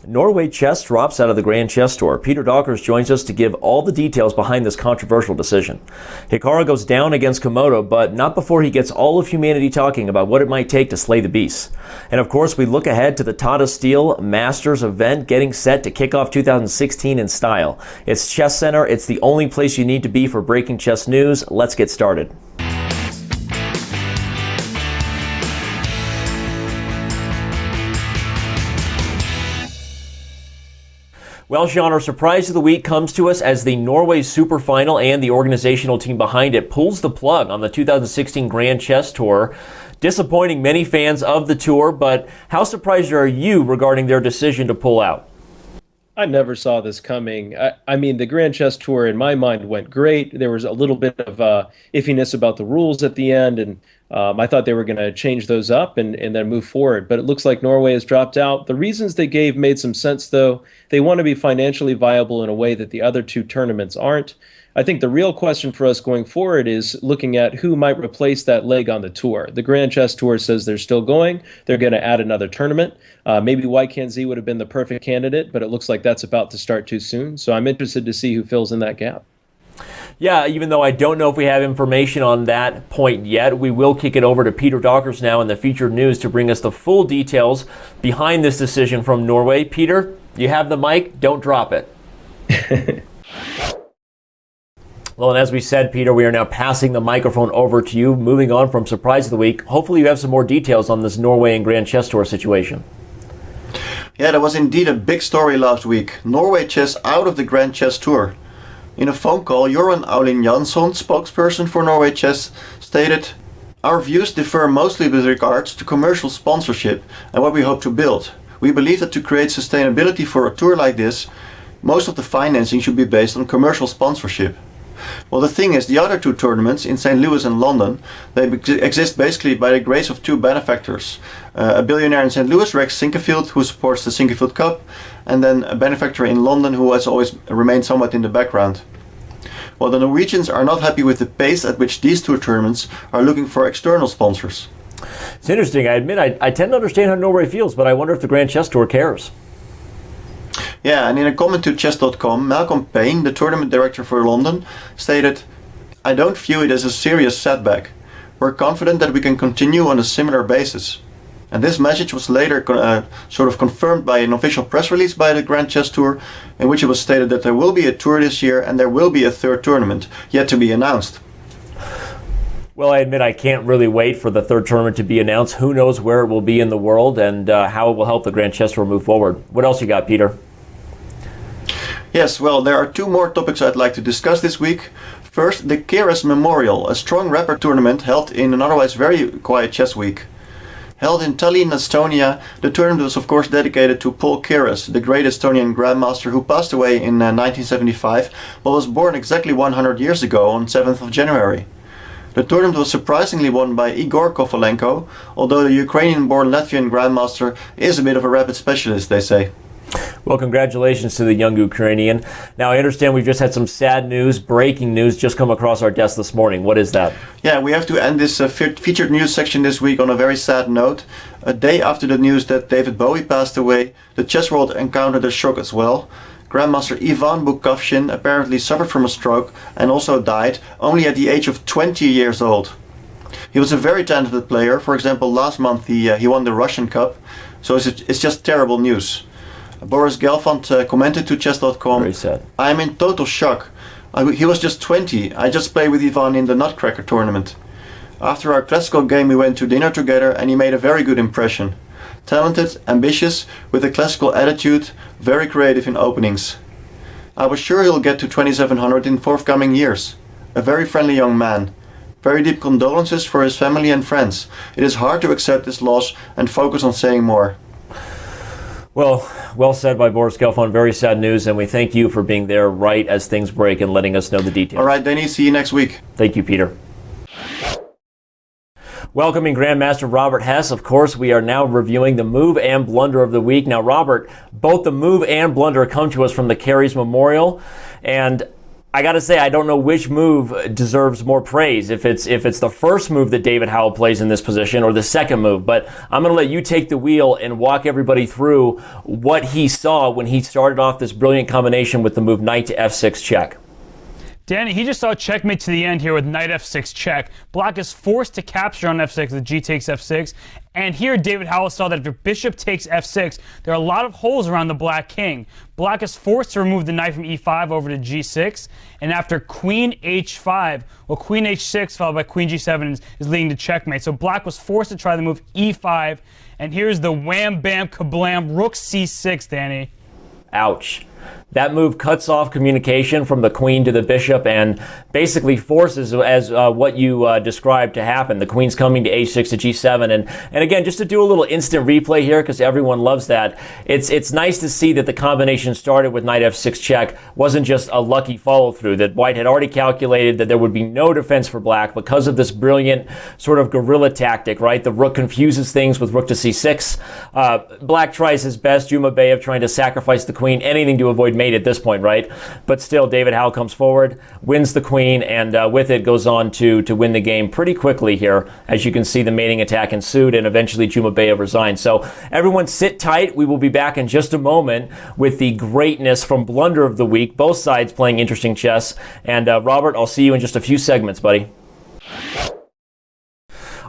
Norway chess drops out of the Grand Chess Tour. Peter Dockers joins us to give all the details behind this controversial decision. Hikaru goes down against Komodo, but not before he gets all of humanity talking about what it might take to slay the beast. And of course, we look ahead to the Tata Steel Masters event getting set to kick off 2016 in style. It's Chesscenter. It's the only place you need to be for breaking chess news. Let's get started. Well, Sean, our surprise of the week comes to us as the Norway Super Final and the organizational team behind it pulls the plug on the 2016 Grand Chess Tour, disappointing many fans of the tour. But how surprised are you regarding their decision to pull out? I never saw this coming. I mean, the Grand Chess Tour, in my mind, went great. There was a little bit of iffiness about the rules at the end, and I thought they were going to change those up and then move forward. But it looks like Norway has dropped out. The reasons they gave made some sense, though. They want to be financially viable in a way that the other two tournaments aren't. I think the real question for us going forward is looking at who might replace that leg on the tour. The Grand Chess Tour says they're still going. They're going to add another tournament. Maybe Wijk would have been the perfect candidate, but it looks like that's about to start too soon. So I'm interested to see who fills in that gap. Yeah, even though I don't know if we have information on that point yet, we will kick it over to Peter Dockers now in the featured news to bring us the full details behind this decision from Norway. Peter, you have the mic. Don't drop it. Well, and as we said, Peter, we are now passing the microphone over to you, moving on from Surprise of the Week. Hopefully you have some more details on this Norway and Grand Chess Tour situation. Yeah, that was indeed a big story last week. Norway chess out of the Grand Chess Tour. In a phone call, Joran Aulin Jansson, spokesperson for Norway Chess, stated, "Our views differ mostly with regards to commercial sponsorship and what we hope to build. We believe that to create sustainability for a tour like this, most of the financing should be based on commercial sponsorship." Well, the thing is, the other two tournaments in St. Louis and London, they exist basically by the grace of two benefactors. A billionaire in St. Louis, Rex Sinquefield, who supports the Sinquefield Cup, and then a benefactor in London who has always remained somewhat in the background. Well, the Norwegians are not happy with the pace at which these two tournaments are looking for external sponsors. It's interesting. I admit I tend to understand how Norway feels, but I wonder if the Grand Chess Tour cares. Yeah, and in a comment to Chess.com, Malcolm Payne, the tournament director for London, stated, "I don't view it as a serious setback. We're confident that we can continue on a similar basis." And this message was later sort of confirmed by an official press release by the Grand Chess Tour, in which it was stated that there will be a tour this year and there will be a third tournament, yet to be announced. Well, I admit I can't really wait for the third tournament to be announced. Who knows where it will be in the world and how it will help the Grand Chess Tour move forward. What else you got, Peter? Yes, well, there are two more topics I'd like to discuss this week. First, the Keres Memorial, a strong rapper tournament held in an otherwise very quiet chess week. Held in Tallinn, Estonia, the tournament was of course dedicated to Paul Keres, the great Estonian grandmaster who passed away in 1975, but was born exactly 100 years ago on 7th of January. The tournament was surprisingly won by Igor Kovalenko, although the Ukrainian-born Latvian grandmaster is a bit of a rapid specialist, they say. Well, congratulations to the young Ukrainian. Now, I understand we've just had some sad news, breaking news, just come across our desk this morning. What is that? Yeah, we have to end this featured news section this week on a very sad note. A day after the news that David Bowie passed away, the chess world encountered a shock as well. Grandmaster Ivan Bukavshin apparently suffered from a stroke and also died, only at the age of 20 years old. He was a very talented player. For example, last month he won the Russian Cup. So it's just terrible news. Boris Gelfand commented to Chess.com, Very sad. "I am in total shock. He was just 20. I just played with Ivan in the Nutcracker tournament. After our classical game we went to dinner together and he made a very good impression. Talented, ambitious, with a classical attitude, very creative in openings. I was sure he'll get to 2700 in forthcoming years. A very friendly young man. Very deep condolences for his family and friends. It is hard to accept this loss and focus on saying more." Well said by Boris Gelfand. Very sad news, and we thank you for being there right as things break and letting us know the details. All right, Danny, see you next week. Thank you, Peter. Welcoming Grandmaster Robert Hess. Of course, we are now reviewing the move and blunder of the week. Now, Robert, both the move and blunder come to us from the Keres Memorial, and I got to say, I don't know which move deserves more praise. If it's the first move that David Howell plays in this position or the second move. But I'm going to let you take the wheel and walk everybody through what he saw when he started off this brilliant combination with the move knight to f6 check. Danny, he just saw checkmate to the end here with knight f6 check. Black is forced to capture on f6 with g takes f6. And here David Howell saw that if your bishop takes f6, there are a lot of holes around the black king. Black is forced to remove the knight from e5 over to g6. And after queen h5, well, queen h6 followed by queen g7 is leading to checkmate. So black was forced to try the move e5. And here's the wham, bam, kablam, rook c6, Danny. Ouch. That move cuts off communication from the queen to the bishop and basically forces, as what you described, to happen. The queen's coming to h6 to g7. And again, just to do a little instant replay here, because everyone loves that, it's nice to see that the combination started with knight f6 check wasn't just a lucky follow-through, that white had already calculated that there would be no defense for black because of this brilliant sort of guerrilla tactic, right? The rook confuses things with rook to c6. Black tries his best, Jumabayev trying to sacrifice the queen, anything to avoid mate at this point, right? But still, David Howell comes forward, wins the queen, and with it goes on to win the game pretty quickly here. As you can see, the mating attack ensued, and eventually Jumabayev resigned. So everyone sit tight. We will be back in just a moment with the greatness from Blunder of the Week. Both sides playing interesting chess. And Robert, I'll see you in just a few segments, buddy.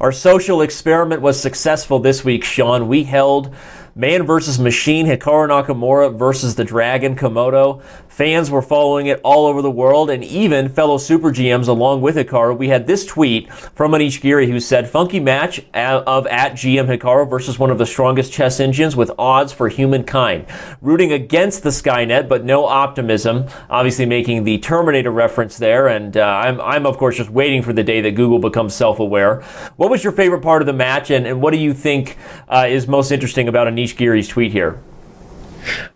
Our social experiment was successful this week, Sean. We held Man versus Machine, Hikaru Nakamura versus the Dragon, Komodo. Fans were following it all over the world, and even fellow Super GMs along with Hikaru. We had this tweet from Anish Giri who said, funky match of at GM Hikaru versus one of the strongest chess engines with odds for humankind. Rooting against the Skynet, but no optimism. Obviously making the Terminator reference there, and I'm of course just waiting for the day that Google becomes self-aware. What was your favorite part of the match, and what do you think is most interesting about Anish Giri's tweet here?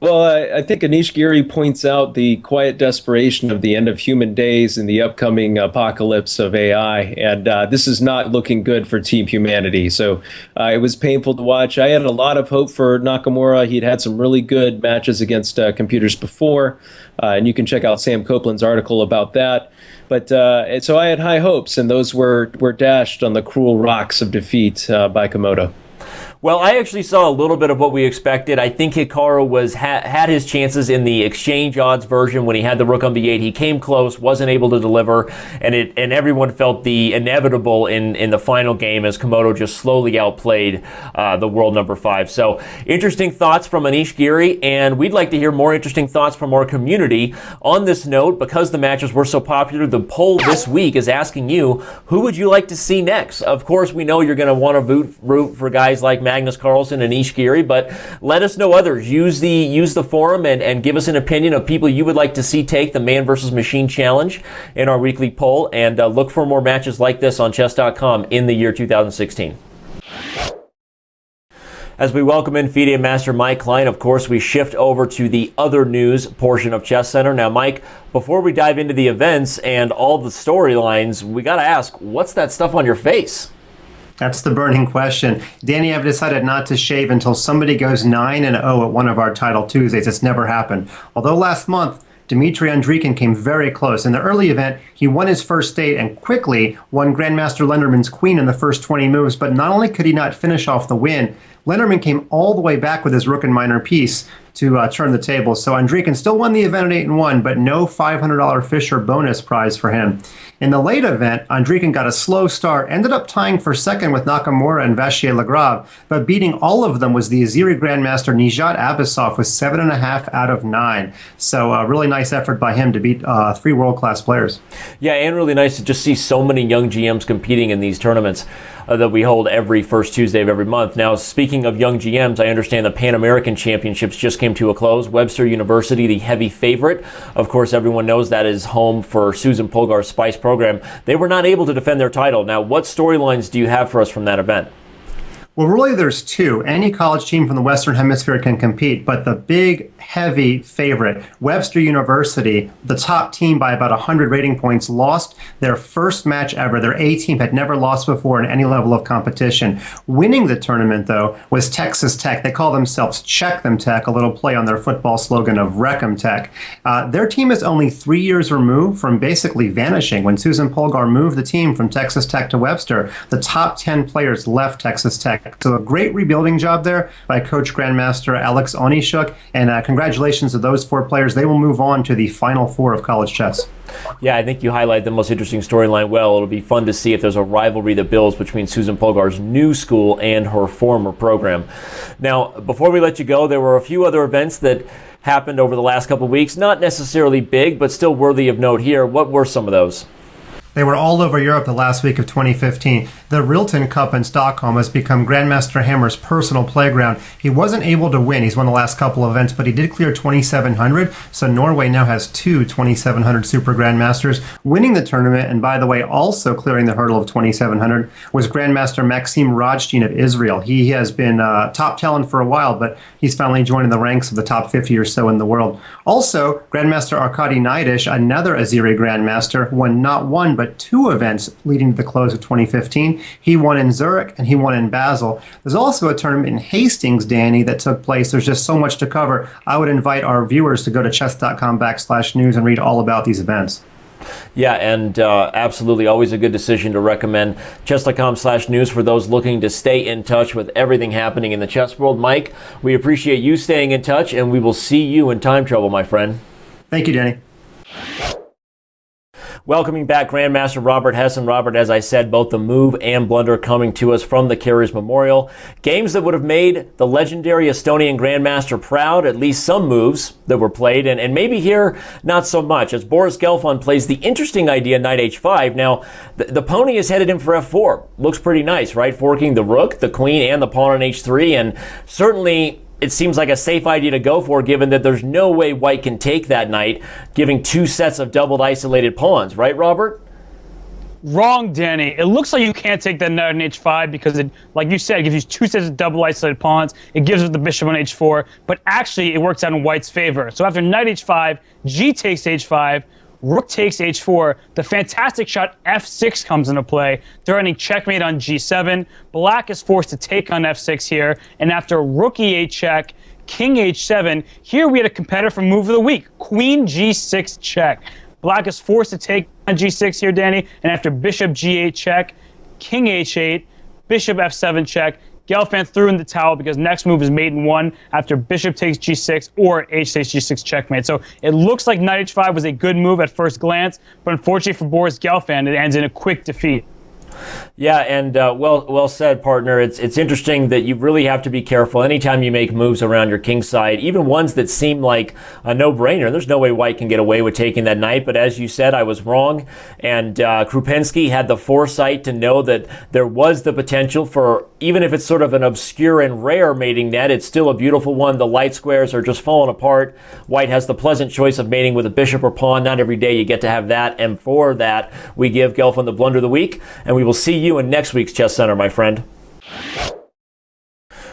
Well, I think Anish Giri points out the quiet desperation of the end of human days and the upcoming apocalypse of AI, and this is not looking good for Team Humanity. So it was painful to watch. I had a lot of hope for Nakamura. He'd had some really good matches against computers before, and you can check out Sam Copeland's article about that. But so I had high hopes, and those were dashed on the cruel rocks of defeat by Komodo. Well, I actually saw a little bit of what we expected. I think Hikaru had his chances in the exchange odds version when he had the rook on b8. He came close, wasn't able to deliver, and everyone felt the inevitable in the final game as Komodo just slowly outplayed the world number 5. So interesting thoughts from Anish Giri, and we'd like to hear more interesting thoughts from our community. On this note, because the matches were so popular, the poll this week is asking you, who would you like to see next? Of course, we know you're going to want to root for guys like Magnus Carlsen and Anish Giri, but let us know others. Use the forum and give us an opinion of people you would like to see take the Man versus Machine challenge in our weekly poll, and look for more matches like this on Chess.com in the year 2016. As we welcome in FIDE Master Mike Klein, of course, we shift over to the other news portion of Chesscenter. Now, Mike, before we dive into the events and all the storylines, we got to ask, what's that stuff on your face? That's the burning question. Danny, I've decided not to shave until somebody goes 9-0 at one of our Title Tuesdays. It's never happened. Although last month, Dmitry Andrikin came very close. In the early event, he won his first date and quickly won Grandmaster Lenderman's queen in the first 20 moves. But not only could he not finish off the win, Lenderman came all the way back with his rook and minor piece to turn the table. So Andrikin still won the event at 8-1, but no $500 Fisher bonus prize for him. In the late event, Andrikin got a slow start, ended up tying for second with Nakamura and Vachier-Lagrave, but beating all of them was the Azeri Grandmaster Nijat Abasov with 7.5 out of 9. So a really nice effort by him to beat 3 world-class players. Yeah, and really nice to just see so many young GMs competing in these tournaments that we hold every first Tuesday of every month. Now, speaking of young GMs, I understand the Pan American Championships just came to a close. Webster University, the heavy favorite. Of course, everyone knows that is home for Susan Polgar's Spice program. They were not able to defend their title. Now, what storylines do you have for us from that event? Well, really, there's two. Any college team from the Western Hemisphere can compete, but the big, heavy favorite, Webster University, the top team by about 100 rating points, lost their first match ever. Their A team had never lost before in any level of competition. Winning the tournament, though, was Texas Tech. They call themselves Check Them Tech, a little play on their football slogan of Wreck 'em Tech. Their team is only 3 years removed from basically vanishing. When Susan Polgar moved the team from Texas Tech to Webster, the top 10 players left Texas Tech. So a great rebuilding job there by Coach Grandmaster Alex Onishuk, and congratulations to those 4 players. They will move on to the Final Four of college chess. Yeah, I think you highlight the most interesting storyline well. It'll be fun to see if there's a rivalry that builds between Susan Polgar's new school and her former program. Now, before we let you go, there were a few other events that happened over the last couple of weeks. Not necessarily big, but still worthy of note here. What were some of those? They were all over Europe the last week of 2015. The Rilton Cup in Stockholm has become Grandmaster Hammer's personal playground. He wasn't able to win. He's won the last couple of events, but he did clear 2,700. So Norway now has 2 2,700 Super Grandmasters. Winning the tournament, and by the way, also clearing the hurdle of 2,700, was Grandmaster Maxim Radjtin of Israel. He has been top talent for a while, but he's finally joining the ranks of the top 50 or so in the world. Also, Grandmaster Arkady Naidish, another Azeri Grandmaster, won not one, but 2 events leading to the close of 2015. He won in Zurich and he won in Basel. There's also a tournament in Hastings, Danny, that took place. There's just so much to cover. I would invite our viewers to go to chess.com/news and read all about these events. Yeah, and absolutely always a good decision to recommend chess.com/news for those looking to stay in touch with everything happening in the chess world. Mike, we appreciate you staying in touch, and we will see you in time trouble, my friend. Thank you, Danny. Welcoming back Grandmaster Robert Hessen. Robert, as I said, both the move and blunder coming to us from the Keres Memorial. Games that would have made the legendary Estonian Grandmaster proud, at least some moves that were played, and maybe here, not so much, as Boris Gelfand plays the interesting idea knight h5. Now, the pony is headed in for f4. Looks pretty nice, right? Forking the rook, the queen, and the pawn on h3, and certainly it seems like a safe idea to go for, given that there's no way white can take that knight, giving 2 sets of doubled isolated pawns. Right, Robert? Wrong, Danny. It looks like you can't take that knight on h5 because it, like you said, it gives you 2 sets of double isolated pawns. It gives it the bishop on h4, but actually it works out in white's favor. So after knight h5, g takes h5, rook takes h4, the fantastic shot f6 comes into play, threatening checkmate on g7. Black is forced to take on f6 here, and after rook e8 check, king h7, here we had a competitor for move of the week, queen g6 check. Black is forced to take on g6 here, Danny, and after bishop g8 check, king h8, bishop f7 check, Gelfand threw in the towel because next move is mate in 1 after bishop takes g6 or h takes g6 checkmate. So it looks like knight h5 was a good move at first glance, but unfortunately for Boris Gelfand, it ends in a quick defeat. Yeah, and well said, partner. It's interesting that you really have to be careful anytime you make moves around your king side, even ones that seem like a no-brainer. There's no way white can get away with taking that knight, but as you said, I was wrong, and Krupensky had the foresight to know that there was the potential for, even if it's sort of an obscure and rare mating net, it's still a beautiful one. The light squares are just falling apart. White has the pleasant choice of mating with a bishop or pawn. Not every day you get to have that, and for that, we give Gelfand the blunder of the week, and we will see you in next week's Chess Center, my friend.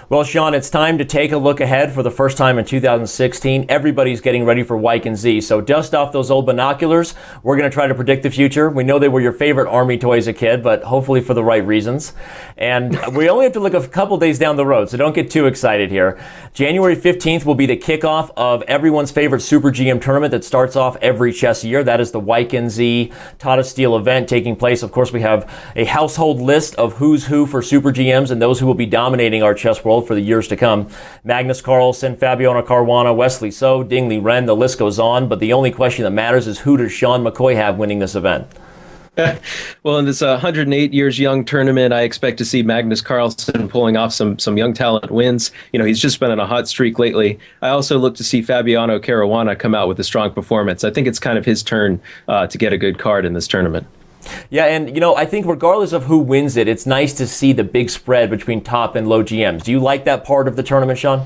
Well, Sean, it's time to take a look ahead for the first time in 2016. Everybody's getting ready for Wyke and Z, so dust off those old binoculars. We're going to try to predict the future. We know they were your favorite Army toy as a kid, but hopefully for the right reasons. And we only have to look a couple days down the road, so don't get too excited here. January 15th will be the kickoff of everyone's favorite Super GM tournament that starts off every chess year. That is the Wyke and Z Tata Steel event taking place. Of course, we have a household list of who's who for Super GMs and those who will be dominating our chess world for the years to come. Magnus Carlsen, Fabiano Caruana, Wesley So, Dingley Wren, the list goes on, but the only question that matters is who does Sean McCoy have winning this event? Well, in this 108 years young tournament, I expect to see Magnus Carlsen pulling off some young talent wins. You know, he's just been on a hot streak lately. I also look to see Fabiano Caruana come out with a strong performance. I think it's kind of his turn to get a good card in this tournament. Yeah, and you know, I think regardless of who wins it, it's nice to see the big spread between top and low GMs. Do you like that part of the tournament, Sean?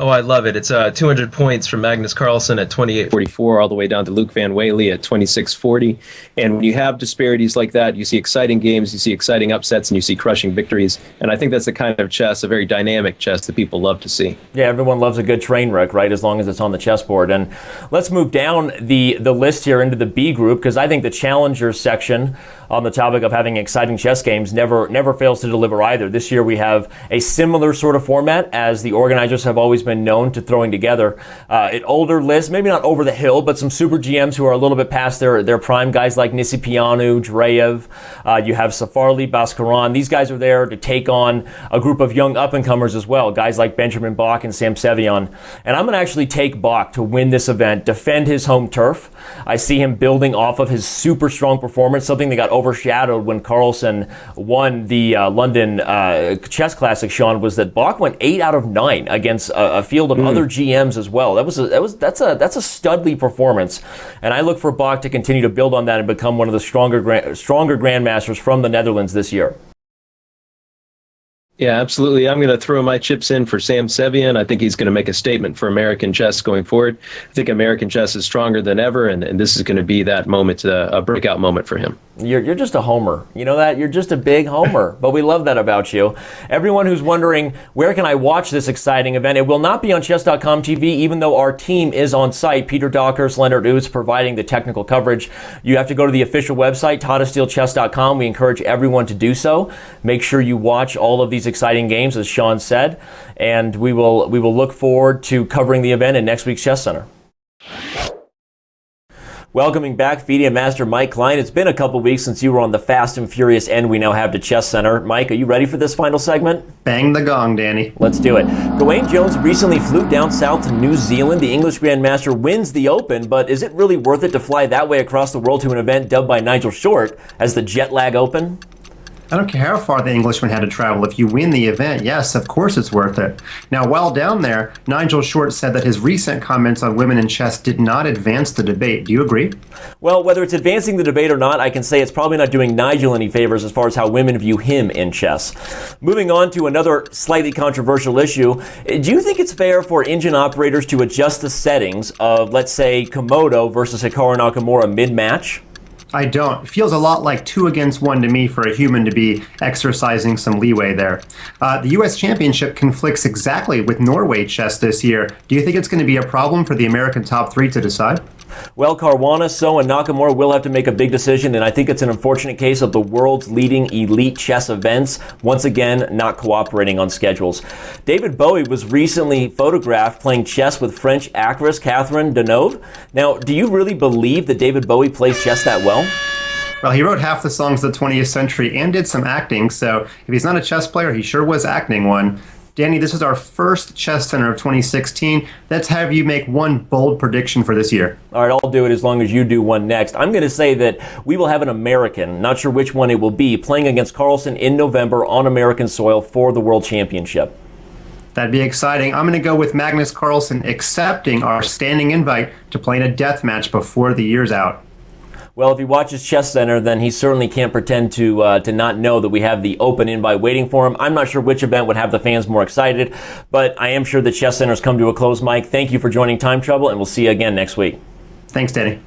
Oh, I love it. It's 200 points from Magnus Carlsen at 28.44 all the way down to Luke Van Whaley at 26.40. And when you have disparities like that, you see exciting games, you see exciting upsets, and you see crushing victories. And I think that's the kind of chess, a very dynamic chess that people love to see. Yeah, everyone loves a good train wreck, right, as long as it's on the chessboard. And let's move down the list here into the B group, because I think the challengers section on the topic of having exciting chess games never fails to deliver either. This year we have a similar sort of format as the organizers have always been known to throwing together. An older list, maybe not over the hill, but some super GMs who are a little bit past their prime, guys like Nisipianu, Dreyev. You have Safarli, Bhaskaran. These guys are there to take on a group of young up-and-comers as well, guys like Benjamin Bach and Sam Sevion. And I'm going to actually take Bach to win this event, defend his home turf. I see him building off of his super strong performance, something that got overshadowed when Carlsen won the London Chess Classic, Sean, was that Bach went 8 out of 9 against a field of other GMs as well. That's a studly performance, and I look for Bach to continue to build on that and become one of the stronger grandmasters from the Netherlands this year. Yeah, absolutely. I'm going to throw my chips in for Sam Sevian. I think he's going to make a statement for American chess going forward. I think American chess is stronger than ever, and this is going to be that moment, a breakout moment for him. You're just a homer. You know that? You're just a big homer, but we love that about you. Everyone who's wondering, where can I watch this exciting event? It will not be on Chess.com TV, even though our team is on site. Peter Dockers, Leonard Oots providing the technical coverage. You have to go to the official website, TataSteelChess.com. We encourage everyone to do so. Make sure you watch all of these exciting games, as Sean said, and we will look forward to covering the event in next week's Chess Center. Welcoming back FIDE Master Mike Klein. It's been a couple weeks since you were on the fast and furious end we now have to Chess Center. Mike, are you ready for this final segment? Bang the gong, Danny. Let's do it. Gawain Jones recently flew down south to New Zealand. The English Grandmaster wins the Open, but is it really worth it to fly that way across the world to an event dubbed by Nigel Short as the Jet Lag Open? I don't care how far the Englishman had to travel. If you win the event, yes, of course it's worth it. Now, while down there, Nigel Short said that his recent comments on women in chess did not advance the debate. Do you agree? Well, whether it's advancing the debate or not, I can say it's probably not doing Nigel any favors as far as how women view him in chess. Moving on to another slightly controversial issue, do you think it's fair for engine operators to adjust the settings of, let's say, Komodo versus Hikaru Nakamura mid-match? I don't. It feels a lot like 2 against 1 to me for a human to be exercising some leeway there. The U.S. Championship conflicts exactly with Norway chess this year. Do you think it's going to be a problem for the American top 3 to decide? Well, Caruana, So, and Nakamura will have to make a big decision, and I think it's an unfortunate case of the world's leading elite chess events, once again, not cooperating on schedules. David Bowie was recently photographed playing chess with French actress Catherine Deneuve. Now, do you really believe that David Bowie plays chess that well? Well, he wrote half the songs of the 20th century and did some acting, so if he's not a chess player, he sure was acting one. Danny, this is our first Chess Center of 2016. Let's have you make one bold prediction for this year. All right, I'll do it as long as you do one next. I'm going to say that we will have an American, not sure which one it will be, playing against Carlsen in November on American soil for the World Championship. That'd be exciting. I'm going to go with Magnus Carlsen accepting our standing invite to play in a death match before the year's out. Well, if he watches Chess Center, then he certainly can't pretend to not know that we have the open invite waiting for him. I'm not sure which event would have the fans more excited, but I am sure that Chess Center's come to a close. Mike, thank you for joining Time Trouble, and we'll see you again next week. Thanks, Danny.